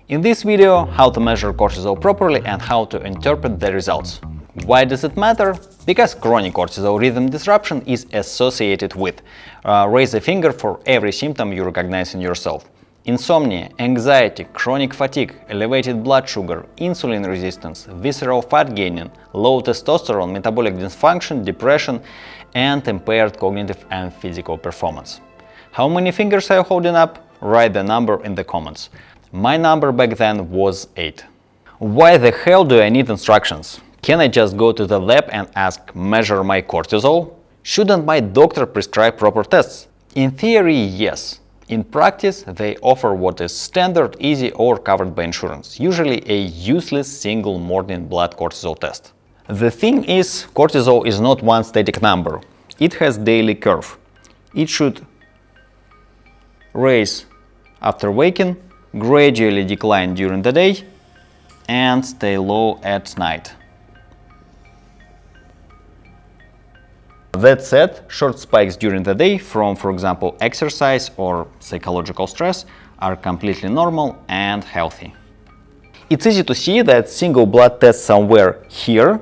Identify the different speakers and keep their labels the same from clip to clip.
Speaker 1: In this video, how to measure cortisol properly and how to interpret the results. Why does it matter? Because chronic cortisol rhythm disruption is associated with raise a finger for every symptom you recognize in yourself. Insomnia, anxiety, chronic fatigue, elevated blood sugar, insulin resistance, visceral fat gaining, low testosterone, metabolic dysfunction, depression, and impaired cognitive and physical performance. How many fingers are you holding up? Write the number in the comments. My number back then was 8. Why the hell do I need instructions? Can I just go to the lab and ask, measure my cortisol? Shouldn't my doctor prescribe proper tests? In theory, yes. In practice, they offer what is standard, easy, or covered by insurance, usually a useless single morning blood cortisol test. The thing is, cortisol is not one static number. It has daily curve. It should raise after waking, gradually decline during the day, and stay low at night. That said, short spikes during the day from, for example, exercise or psychological stress are completely normal and healthy. It's easy to see that single blood test somewhere here,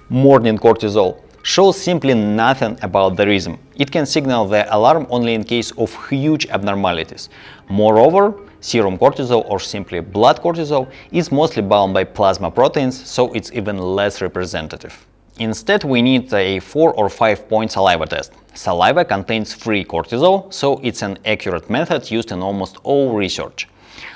Speaker 1: morning cortisol, shows simply nothing about the rhythm. It can signal the alarm only in case of huge abnormalities. Moreover, serum cortisol or simply blood cortisol is mostly bound by plasma proteins, so it's even less representative. Instead, we need a 4 or 5 point saliva test. Saliva contains free cortisol, so it's an accurate method used in almost all research.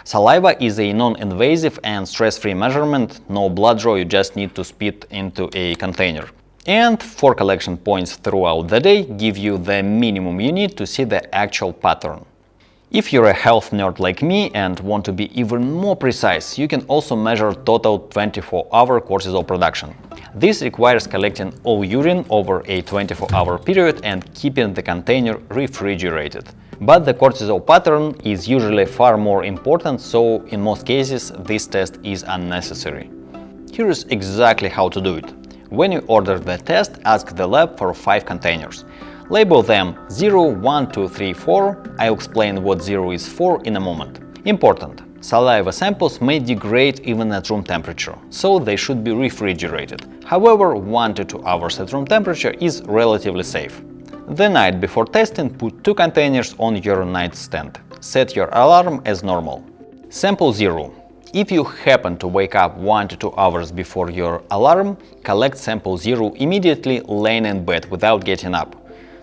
Speaker 1: Saliva is a non-invasive and stress-free measurement, no blood draw, you just need to spit into a container. And 4 collection points throughout the day give you the minimum you need to see the actual pattern. If you're a health nerd like me and want to be even more precise, you can also measure total 24-hour cortisol production. This requires collecting all urine over a 24-hour period and keeping the container refrigerated. But the cortisol pattern is usually far more important, so in most cases this test is unnecessary. Here is exactly how to do it. When you order the test, ask the lab for 5 containers. Label them 0, 1, 2, 3, 4. I'll explain what 0 is for in a moment. Important. Saliva samples may degrade even at room temperature, so they should be refrigerated. However, 1 to 2 hours at room temperature is relatively safe. The night before testing, put 2 containers on your nightstand. Set your alarm as normal. Sample 0. If you happen to wake up 1 to 2 hours before your alarm, collect sample 0 immediately laying in bed without getting up.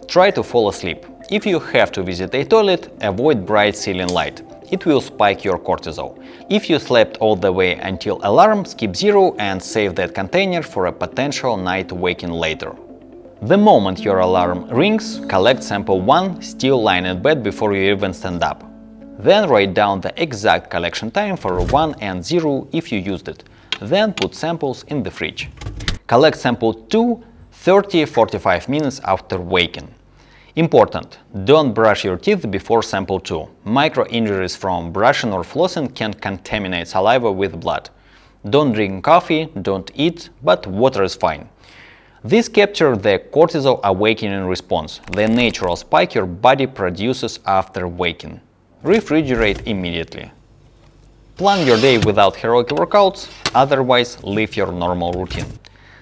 Speaker 1: Try to fall asleep. If you have to visit a toilet, avoid bright ceiling light. It will spike your cortisol. If you slept all the way until alarm, skip 0 and save that container for a potential night waking later. The moment your alarm rings, collect sample 1 still lying in bed before you even stand up. Then write down the exact collection time for 1 and 0 if you used it. Then put samples in the fridge. Collect sample 2 30-45 minutes after waking. Important: don't brush your teeth before sample 2. Micro-injuries from brushing or flossing can contaminate saliva with blood. Don't drink coffee, don't eat, but water is fine. This captures the cortisol awakening response, the natural spike your body produces after waking. Refrigerate immediately. Plan your day without heroic workouts, otherwise leave your normal routine.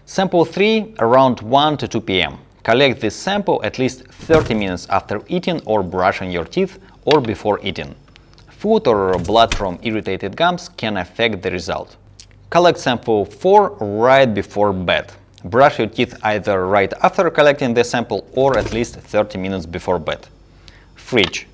Speaker 1: Sample 3 around 1 to 2 p.m. Collect this sample at least 30 minutes after eating or brushing your teeth or before eating. Food or blood from irritated gums can affect the result. Collect sample 4 right before bed. Brush your teeth either right after collecting the sample or at least 30 minutes before bed. Fridge.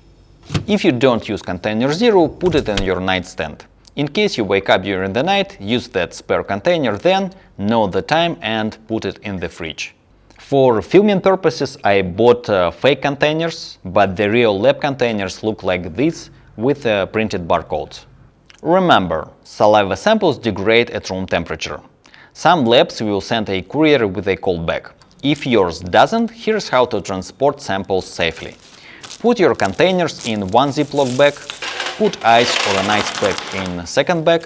Speaker 1: If you don't use container 0, put it in your nightstand. In case you wake up during the night, use that spare container then, note the time and put it in the fridge. For filming purposes, I bought fake containers, but the real lab containers look like this with printed barcodes. Remember, saliva samples degrade at room temperature. Some labs will send a courier with a cold bag. If yours doesn't, here's how to transport samples safely. Put your containers in one Ziploc bag, put ice or an ice pack in a second bag,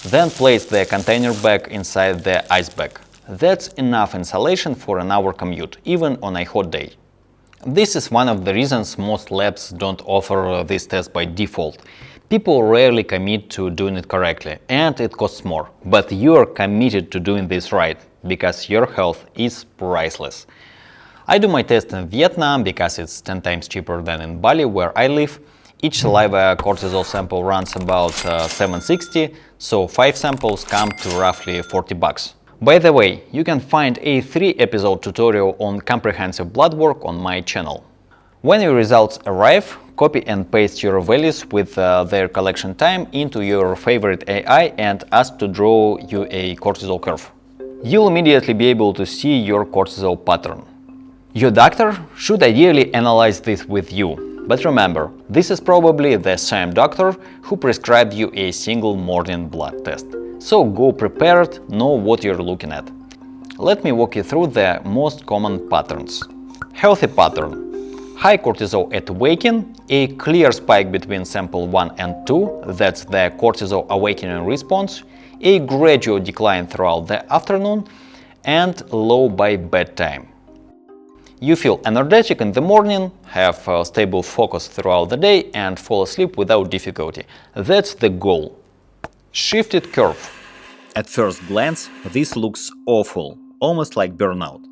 Speaker 1: then place the container bag inside the ice bag. That's enough insulation for an hour commute, even on a hot day. This is one of the reasons most labs don't offer this test by default. People rarely commit to doing it correctly, and it costs more. But you're committed to doing this right, because your health is priceless. I do my test in Vietnam because it's 10 times cheaper than in Bali, where I live. Each saliva cortisol sample runs about $7.60, so 5 samples come to roughly $40. By the way, you can find a 3-episode tutorial on comprehensive blood work on my channel. When your results arrive, copy and paste your values with their collection time into your favorite AI and ask to draw you a cortisol curve. You'll immediately be able to see your cortisol pattern. Your doctor should ideally analyze this with you, but remember, this is probably the same doctor who prescribed you a single morning blood test. So go prepared, know what you're looking at. Let me walk you through the most common patterns. Healthy pattern. High cortisol at waking, a clear spike between sample 1 and 2, that's the cortisol awakening response, a gradual decline throughout the afternoon, and low by bedtime. You feel energetic in the morning, have stable focus throughout the day, and fall asleep without difficulty. That's the goal. Shifted curve. At first glance, this looks awful, almost like burnout.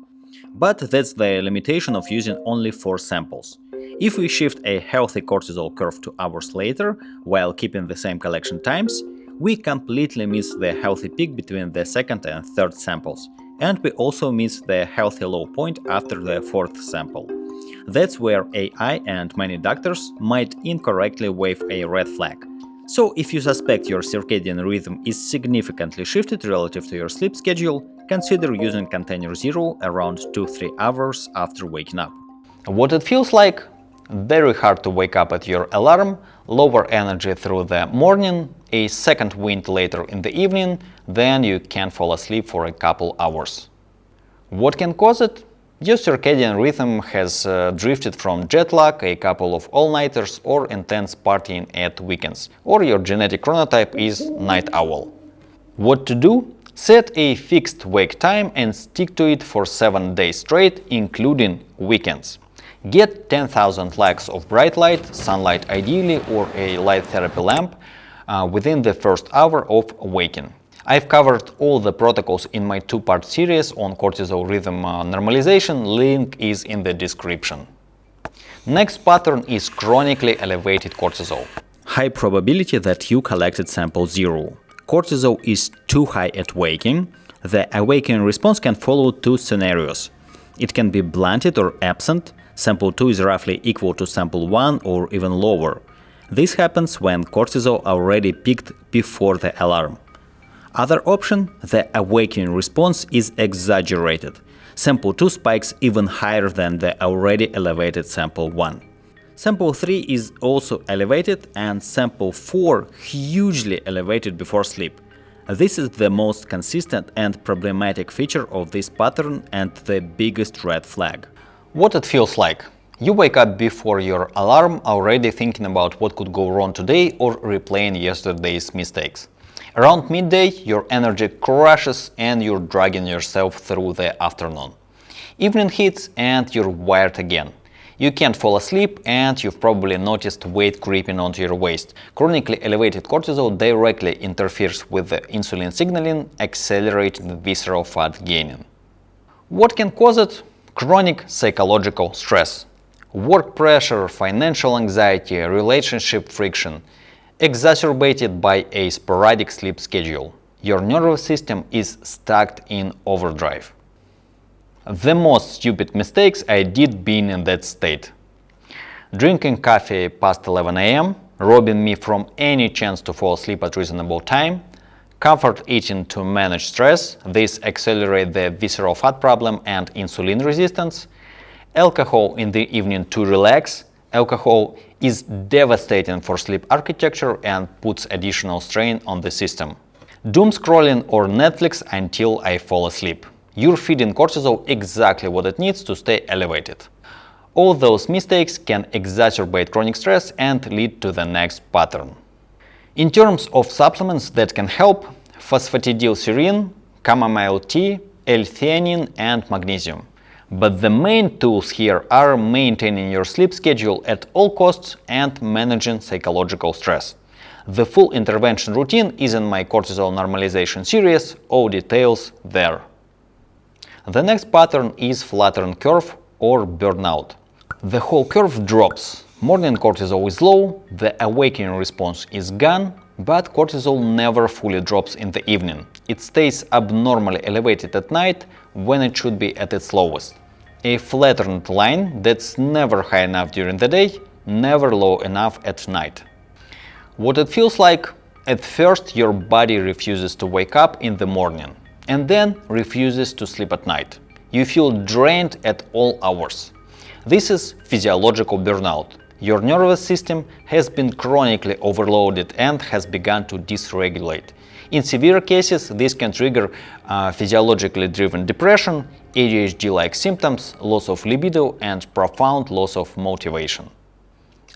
Speaker 1: But that's the limitation of using only 4 samples. If we shift a healthy cortisol curve 2 hours later, while keeping the same collection times, we completely miss the healthy peak between the second and third samples. And we also miss the healthy low point after the 4th sample. That's where AI and many doctors might incorrectly wave a red flag. So if you suspect your circadian rhythm is significantly shifted relative to your sleep schedule, consider using container 0 around 2-3 hours after waking up. What it feels like? Very hard to wake up at your alarm, lower energy through the morning, a second wind later in the evening, then you can fall asleep for a couple hours. What can cause it? Your circadian rhythm has drifted from jet lag, a couple of all-nighters, or intense partying at weekends, or your genetic chronotype is night owl. What to do? Set a fixed wake time and stick to it for 7 days straight, including weekends. Get 10,000 lux of bright light, sunlight ideally, or a light therapy lamp within the first hour of waking. I've covered all the protocols in my 2-part series on cortisol rhythm normalization, link is in the description. Next pattern is chronically elevated cortisol. High probability that you collected sample 0. Cortisol is too high at waking. The awakening response can follow 2 scenarios. It can be blunted or absent. Sample 2 is roughly equal to sample 1 or even lower. This happens when cortisol already peaked before the alarm. Other option, the awakening response is exaggerated. Sample 2 spikes even higher than the already elevated sample 1. Sample 3 is also elevated and sample 4 hugely elevated before sleep. This is the most consistent and problematic feature of this pattern and the biggest red flag. What it feels like? You wake up before your alarm already thinking about what could go wrong today or replaying yesterday's mistakes. Around midday, your energy crashes and you're dragging yourself through the afternoon. Evening hits and you're wired again. You can't fall asleep and you've probably noticed weight creeping onto your waist. Chronically elevated cortisol directly interferes with the insulin signaling, accelerating visceral fat gaining. What can cause it? Chronic psychological stress. Work pressure, financial anxiety, relationship friction, exacerbated by a sporadic sleep schedule. Your nervous system is stuck in overdrive. The most stupid mistakes I did being in that state. Drinking coffee past 11 a.m., robbing me from any chance to fall asleep at reasonable time, comfort eating to manage stress, this accelerates the visceral fat problem and insulin resistance, alcohol in the evening to relax. Alcohol is devastating for sleep architecture and puts additional strain on the system. Doom scrolling or Netflix until I fall asleep. You're feeding cortisol exactly what it needs to stay elevated. All those mistakes can exacerbate chronic stress and lead to the next pattern. In terms of supplements that can help, phosphatidylserine, chamomile tea, L-theanine and magnesium. But the main tools here are maintaining your sleep schedule at all costs and managing psychological stress. The full intervention routine is in my cortisol normalization series, all details there. The next pattern is flattened curve or burnout. The whole curve drops. Morning cortisol is low, the awakening response is gone, but cortisol never fully drops in the evening. It stays abnormally elevated at night when it should be at its lowest. A flattened line that's never high enough during the day, never low enough at night. What it feels like? At first your body refuses to wake up in the morning and then refuses to sleep at night. You feel drained at all hours. This is physiological burnout. Your nervous system has been chronically overloaded and has begun to dysregulate. In severe cases, this can trigger physiologically driven depression, ADHD-like symptoms, loss of libido, and profound loss of motivation.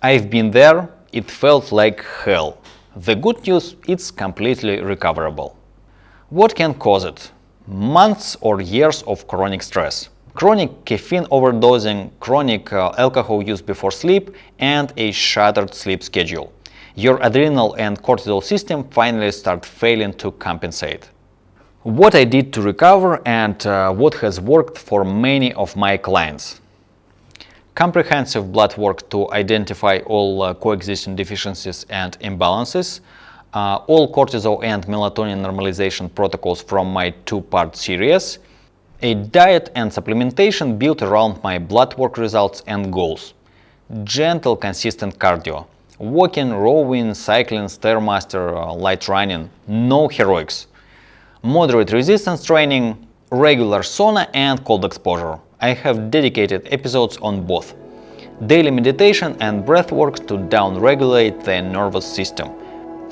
Speaker 1: I've been there. It felt like hell. The good news, it's completely recoverable. What can cause it? Months or years of chronic stress, chronic caffeine overdosing, chronic alcohol use before sleep, and a shattered sleep schedule. Your adrenal and cortisol system finally start failing to compensate. What I did to recover and what has worked for many of my clients. Comprehensive blood work to identify all coexisting deficiencies and imbalances, all cortisol and melatonin normalization protocols from my two-part series, a diet and supplementation built around my blood work results and goals, gentle, consistent cardio, walking, rowing, cycling, stairmaster, light running, no heroics, moderate resistance training, regular sauna and cold exposure. I have dedicated episodes on both. Daily meditation and breath work to down-regulate the nervous system.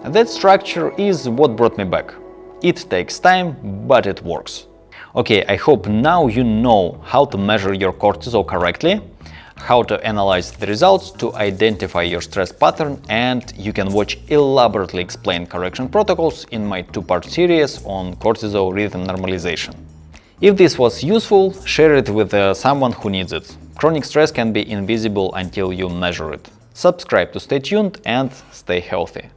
Speaker 1: That structure is what brought me back. It takes time, but it works. Okay, I hope now you know how to measure your cortisol correctly, how to analyze the results to identify your stress pattern, and you can watch elaborately explained correction protocols in my two-part series on cortisol rhythm normalization. If this was useful, share it with someone who needs it. Chronic stress can be invisible until you measure it. Subscribe to stay tuned and stay healthy.